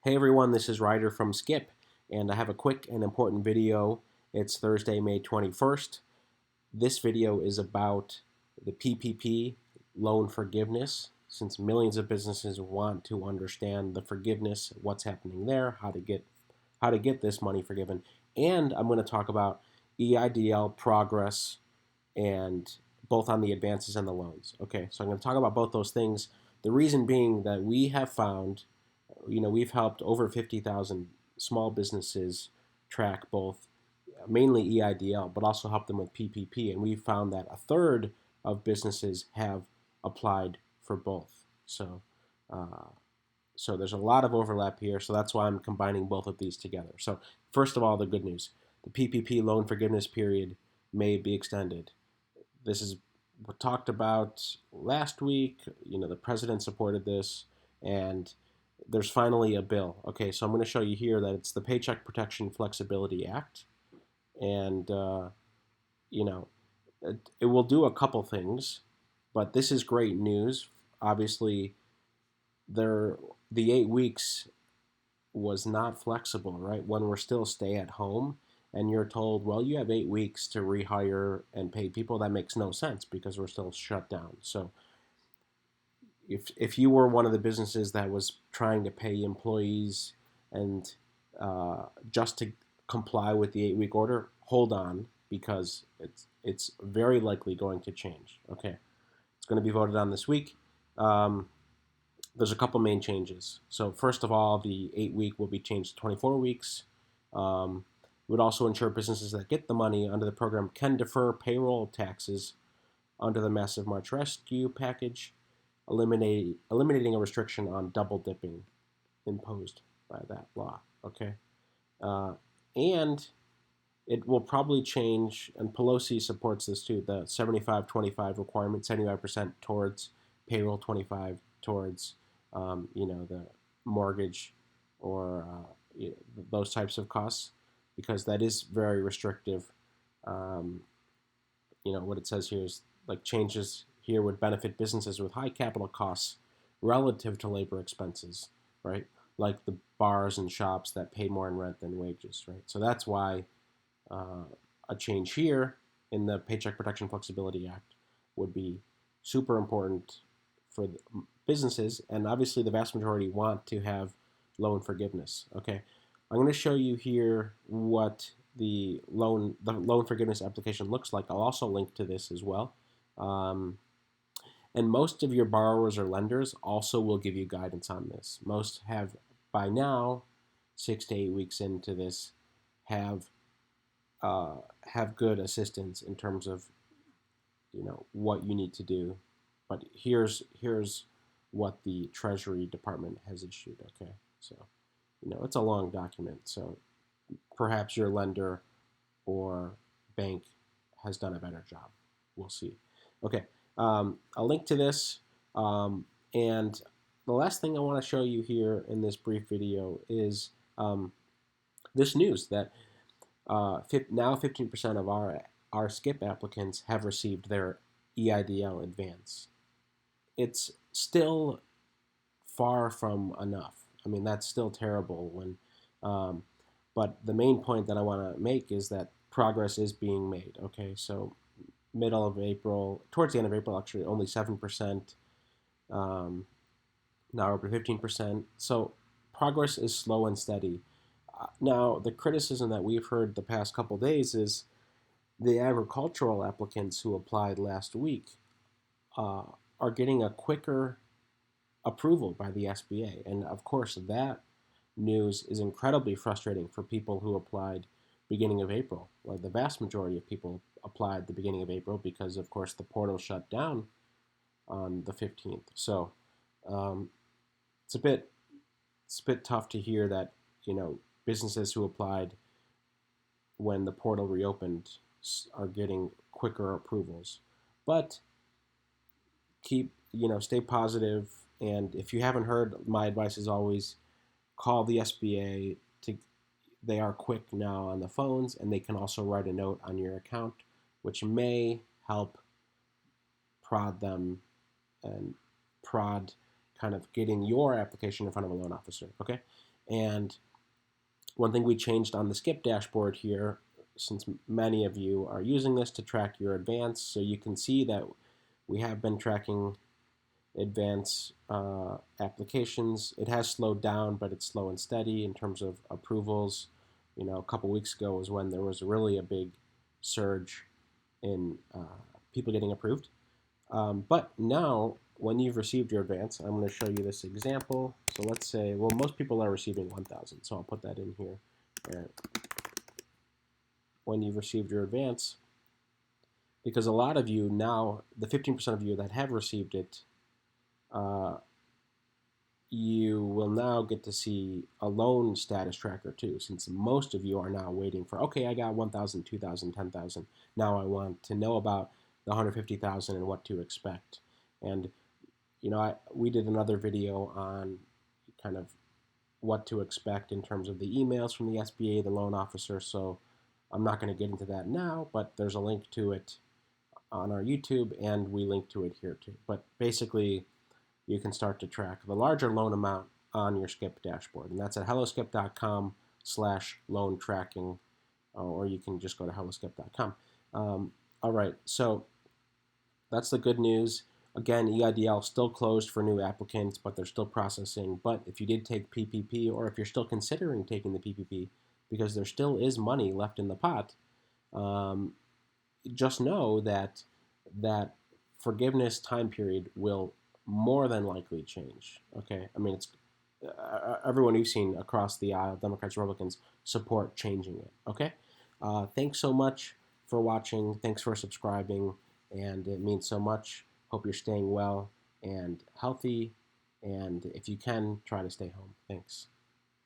Hey everyone, this is Ryder from Skip, and I have a quick and important video. It's Thursday, May 21st. This video is about the PPP loan forgiveness, since millions of businesses want to understand the forgiveness, what's happening there, how to get this money forgiven, and I'm going to talk about EIDL progress and both on the advances and the loans. Okay, so I'm going to talk about both those things. The reason being that we have found we've helped over 50,000 small businesses track both mainly EIDL, but also help them with PPP. And we've found that a third of businesses have applied for both. Uh, so there's a lot of overlap here. So that's why I'm combining both of these together. So first of all, the good news: the PPP loan forgiveness period may be extended. This is what talked about last week. The president supported this, and there's finally a bill. Okay, so I'm going to show you here that it's the Paycheck Protection Flexibility Act, and it will do a couple things, but this is great news. Obviously, the 8 weeks was not flexible, right? When we're still stay at home, and you're told, well, you have 8 weeks to rehire and pay people. That makes no sense because we're still shut down. So if you were one of the businesses that was trying to pay employees and just to comply with the 8 week order, hold on, because it's very likely going to change. Okay, it's going to be voted on this week. There's a couple main changes. So first of all, the 8 week will be changed to 24 weeks. It would also ensure businesses that get the money under the program can defer payroll taxes under the Massive March Rescue Package, eliminating a restriction on double dipping imposed by that law. Okay, and it will probably change, and Pelosi supports this too, the 75-25 requirement, 75% towards payroll, 25 towards the mortgage or those types of costs, because that is very restrictive. What it says here is like changes here would benefit businesses with high capital costs relative to labor expenses, right? Like the bars and shops that pay more in rent than wages, right? So that's why a change here in the Paycheck Protection Flexibility Act would be super important for businesses, and obviously the vast majority want to have loan forgiveness. Okay, I'm going to show you here what the loan forgiveness application looks like. I'll also link to this as well. And most of your borrowers or lenders also will give you guidance on this. Most have by now, 6 to 8 weeks into this, have good assistance in terms of what you need to do. But here's what the Treasury Department has issued. Okay, so it's a long document. So perhaps your lender or bank has done a better job. We'll see. Okay, I'll link to this. And the last thing I want to show you here in this brief video is this news that now 15% of our SKIP applicants have received their EIDL Advance. It's still far from enough. I mean, that's still terrible. But the main point that I want to make is that progress is being made. Okay, so middle of April, towards the end of April, actually, only 7%. Now over 15%. So progress is slow and steady. Now, the criticism that we've heard the past couple days is the agricultural applicants who applied last week are getting a quicker approval by the SBA. And of course, that news is incredibly frustrating for people who applied beginning of April. Well, the vast majority of people applied the beginning of April because, of course, the portal shut down on the 15th. So it's a bit tough to hear that businesses who applied when the portal reopened are getting quicker approvals. But stay positive. And if you haven't heard, my advice is always call the SBA. They are quick now on the phones, and they can also write a note on your account, which may help prod them and prod kind of getting your application in front of a loan officer, okay? And one thing we changed on the skip dashboard here, since many of you are using this to track your advance, so you can see that we have been tracking advance applications. It has slowed down, but it's slow and steady in terms of approvals. You know, a couple weeks ago was when there was really a big surge in people getting approved. But now, when you've received your advance, I'm going to show you this example. So let's say, well, most people are receiving 1,000, so I'll put that in here. When you've received your advance, because a lot of you now, the 15% of you that have received it, you will now get to see a loan status tracker too, since most of you are now waiting for, okay, I got 1,000, 2,000, 10,000. Now I want to know about the 150,000 and what to expect. And you know, we did another video on kind of what to expect in terms of the emails from the SBA, the loan officer. So I'm not going to get into that now, but there's a link to it on our YouTube, and we link to it here too. But basically, you can start to track the larger loan amount on your skip dashboard, and that's at helloskip.com/loan tracking, or you can just go to helloskip.com. All right, so that's the good news. Again, EIDL still closed for new applicants, but they're still processing. But if you did take PPP, or if you're still considering taking the PPP, because there still is money left in the pot, just know that that forgiveness time period will more than likely change. Okay, I mean, it's everyone we've seen across the aisle, Democrats, Republicans, support changing it. Okay, thanks so much for watching. Thanks for subscribing, and it means so much. Hope you're staying well and healthy, and if you can, try to stay home. Thanks.